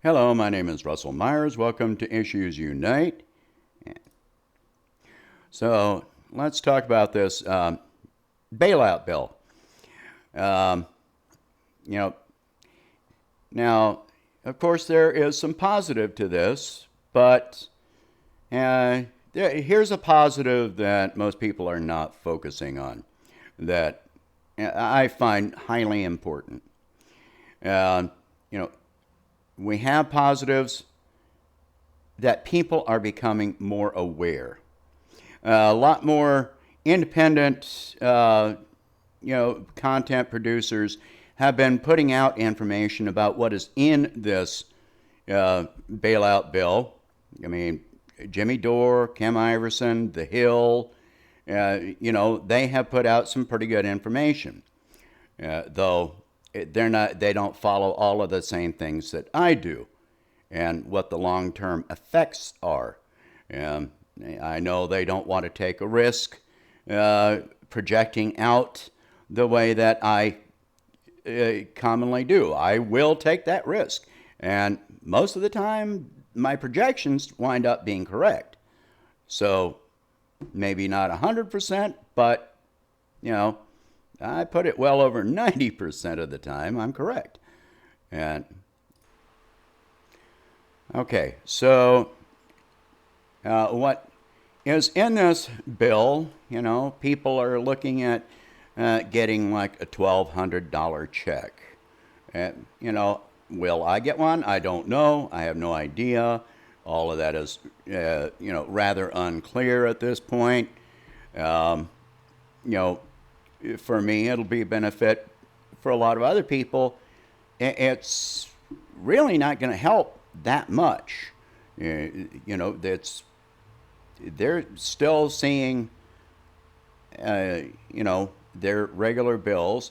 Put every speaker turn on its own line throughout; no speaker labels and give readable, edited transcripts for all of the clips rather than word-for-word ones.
Hello, my name is Russell Myers. Welcome to Issues Unite. So let's talk about this bailout bill. Um, you know, Now, of course, there is some positive to this, but here's a positive that most people are not focusing on that I find highly important. Uh, you know, we have positives that people are becoming more aware. A lot more independent, content producers have been putting out information about what is in this bailout bill. I mean, Jimmy Dore, Kim Iverson, The Hill, they have put out some pretty good information, though they don't follow all of the same things that I do and what the long-term effects are. Um, I know they don't want to take a risk projecting out the way that I commonly do. I will take that risk, and most of the time, my projections wind up being correct. So maybe not 100%, but you know, I put it well over 90% of the time I'm correct. And okay, so what is in this bill? People are looking at getting like a $1,200 check. Will I get one? I don't know. I have no idea. All of that is, rather unclear at this point. Um, you know, for me, it'll be a benefit. For a lot of other people, it's really not going to help that much. That's they're still seeing, their regular bills.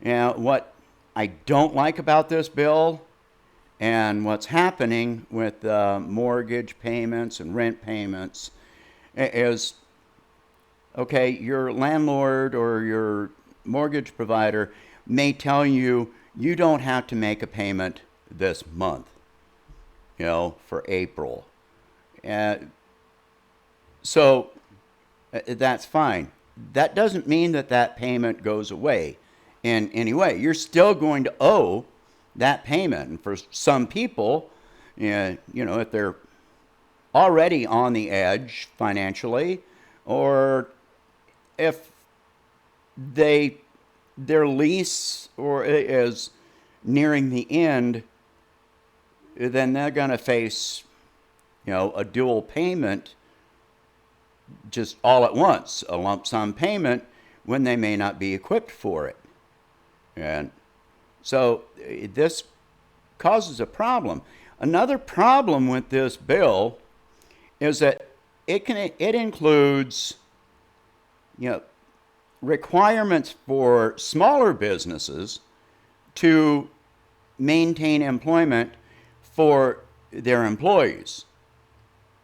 And what I don't like about this bill and what's happening with mortgage payments and rent payments is, okay, your landlord or your mortgage provider may tell you you don't have to make a payment this month, for April. So that's fine. That doesn't mean that payment goes away in any way. You're still going to owe that payment. And for some people, if they're already on the edge financially, or if their lease or is nearing the end, then they're going to face, a dual payment just all at once, a lump sum payment, when they may not be equipped for it. And so this causes a problem. Another problem with this bill is that it includes, requirements for smaller businesses to maintain employment for their employees.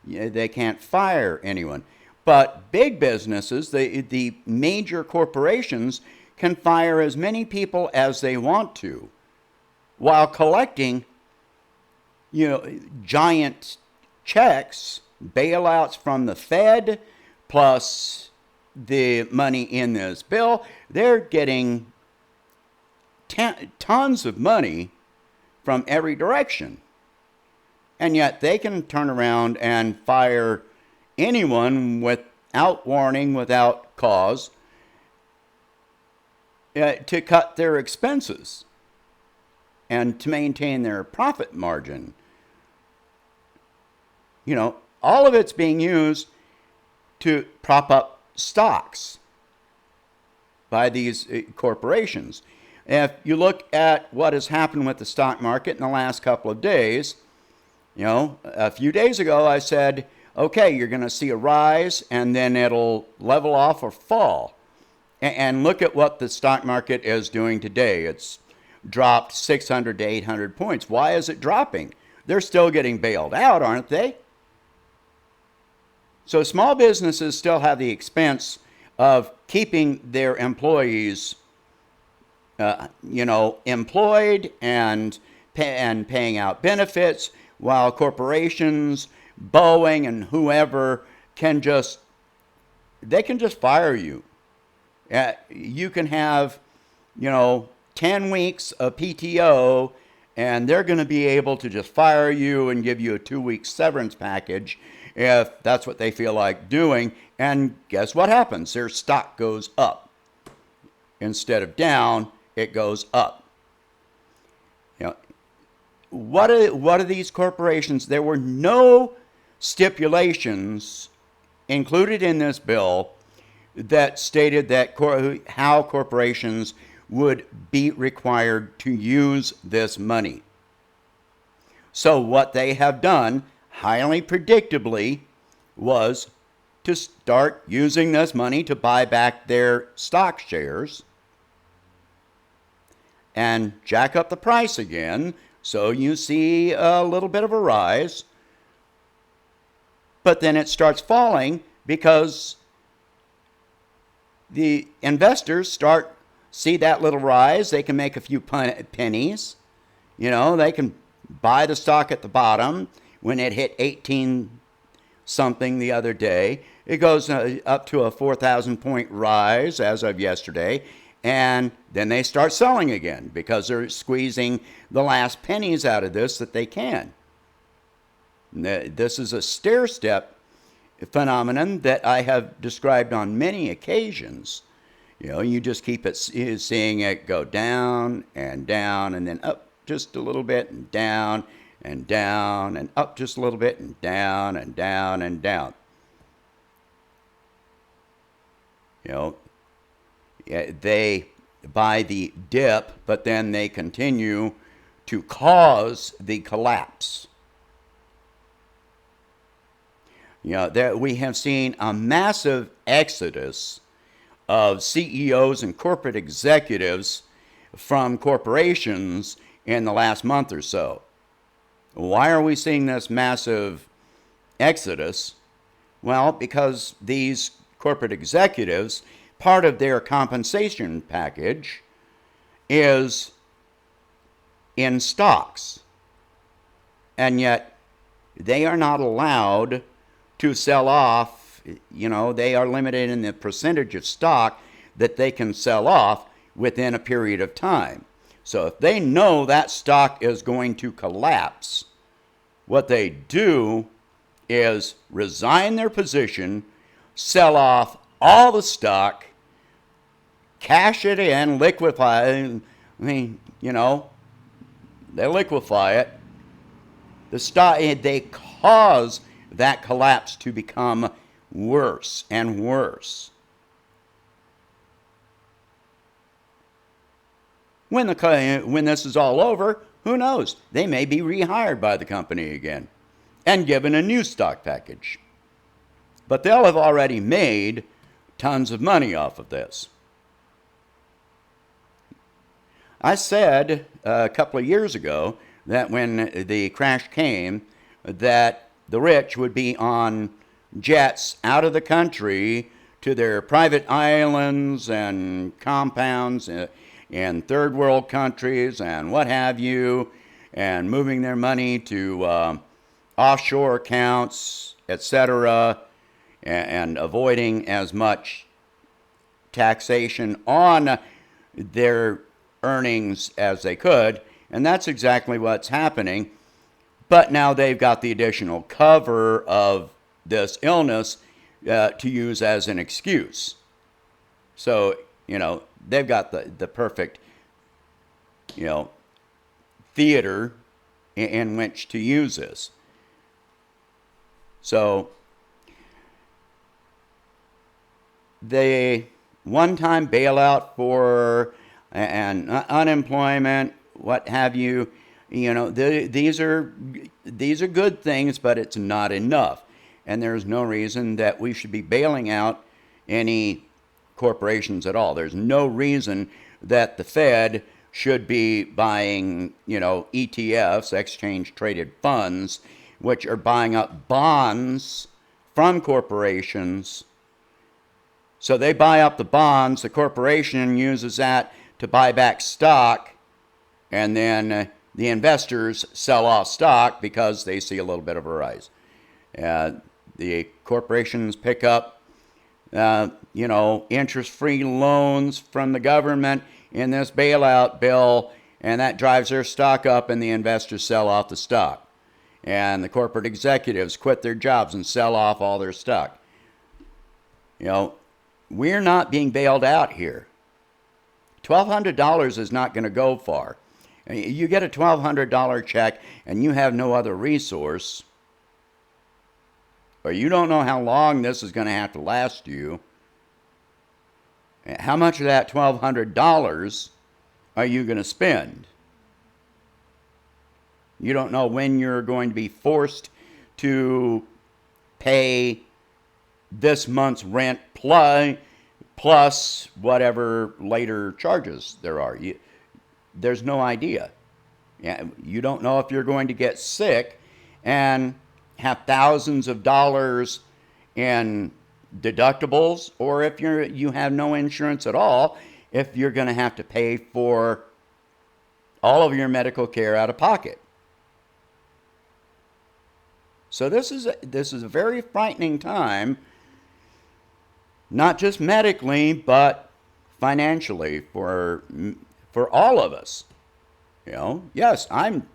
They can't fire anyone. But big businesses, the major corporations, can fire as many people as they want to while collecting, giant checks, bailouts from the Fed, plus the money in this bill. They're getting tons of money from every direction. And yet they can turn around and fire anyone without warning, without cause, to cut their expenses and to maintain their profit margin. All of it's being used to prop up stocks by these corporations. If you look at what has happened with the stock market in the last couple of days, a few days ago I said, okay, you're going to see a rise and then it'll level off or fall. And look at what the stock market is doing today. It's dropped 600 to 800 points. Why is it dropping? They're still getting bailed out, aren't they? So small businesses still have the expense of keeping their employees, employed and and paying out benefits, while corporations, Boeing and whoever they can just fire you. You can have, 10 weeks of PTO, and they're going to be able to just fire you and give you a 2-week severance package if that's what they feel like doing. And guess what happens? Their stock goes up. Instead of down, it goes up. What are these corporations? There were no stipulations included in this bill that stated that how corporations would be required to use this money. So what they have done, highly predictably, was to start using this money to buy back their stock shares and jack up the price again, so you see a little bit of a rise. But then it starts falling because the investors see that little rise. They can make a few pennies. They can buy the stock at the bottom when it hit 18 something the other day. It goes up to a 4,000 point rise as of yesterday. And then they start selling again because they're squeezing the last pennies out of this that they can. This is a stair-step phenomenon that I have described on many occasions. You just keep seeing it go down and then up just a little bit and down and up just a little bit and down and down and down. They buy the dip, but then they continue to cause the collapse. We have seen a massive exodus of CEOs and corporate executives from corporations in the last month or so. Why are we seeing this massive exodus? Well, because these corporate executives, part of their compensation package is in stocks. And yet they are not allowed to sell off. They are limited in the percentage of stock that they can sell off within a period of time. So if they know that stock is going to collapse, what they do is resign their position, sell off all the stock, cash it in, liquefy it. They liquefy it. The stock, they cause that collapse to become worse and worse. When this is all over, who knows? They may be rehired by the company again and given a new stock package. But they'll have already made tons of money off of this. I said a couple of years ago that when the crash came, that the rich would be on jets out of the country to their private islands and compounds in third world countries and what have you, and moving their money to offshore accounts, etc., and avoiding as much taxation on their earnings as they could. And that's exactly what's happening. But now they've got the additional cover of this illness to use as an excuse. So, they've got the perfect, theater in which to use this. So, the one-time bailout for unemployment, what have you, these are good things, but it's not enough. And there's no reason that we should be bailing out any corporations at all. There's no reason that the Fed should be buying, ETFs, exchange traded funds, which are buying up bonds from corporations. So they buy up the bonds, the corporation uses that to buy back stock, and then the investors sell off stock because they see a little bit of a rise. The corporations pick up, interest-free loans from the government in this bailout bill, and that drives their stock up, and the investors sell off the stock. And the corporate executives quit their jobs and sell off all their stock. We're not being bailed out here. $1,200 is not going to go far. You get a $1,200 check and you have no other resource, or you don't know how long this is going to have to last you. How much of that $1,200 are you going to spend? You don't know when you're going to be forced to pay this month's rent plus whatever later charges there are. There's no idea. You don't know if you're going to get sick and have thousands of dollars in deductibles, or if you have no insurance at all, if you're going to have to pay for all of your medical care out of pocket. So this is a very frightening time, not just medically, but financially for all of us. Yes, I'm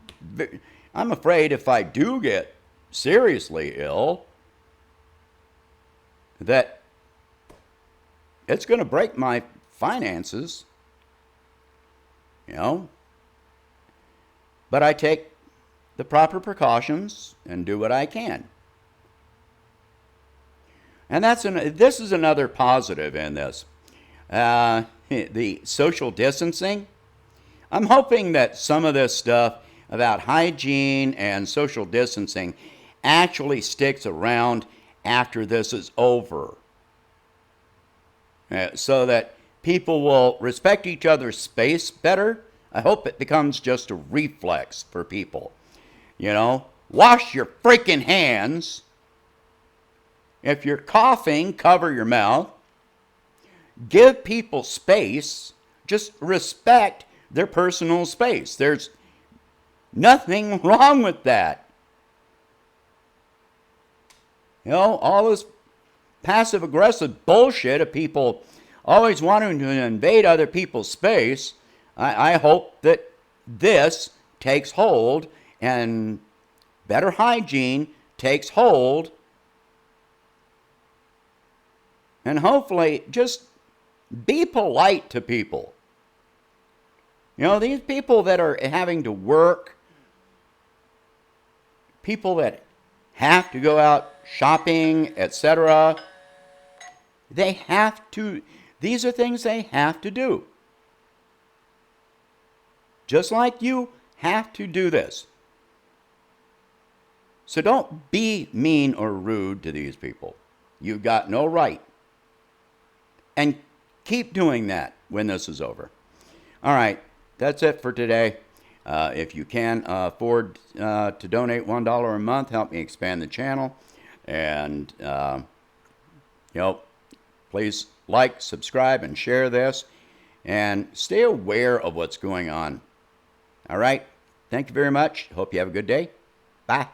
afraid if I do get seriously ill, that it's going to break my finances. But I take the proper precautions and do what I can. And this is another positive in this. The social distancing. I'm hoping that some of this stuff about hygiene and social distancing actually sticks around after this is over, so that people will respect each other's space better. I hope it becomes just a reflex for people. Wash your freaking hands. If you're coughing, cover your mouth. Give people space. Just respect their personal space. There's nothing wrong with that. All this passive-aggressive bullshit of people always wanting to invade other people's space, I hope that this takes hold and better hygiene takes hold. And hopefully just be polite to people. These people that are having to work, people that have to go out shopping, etc., these are things they have to do. Just like you have to do this. So don't be mean or rude to these people. You've got no right. And keep doing that when this is over. All right, that's it for today. If you can afford to donate $1 a month, help me expand the channel. And, please like, subscribe, and share this. And stay aware of what's going on. All right, thank you very much. Hope you have a good day. Bye.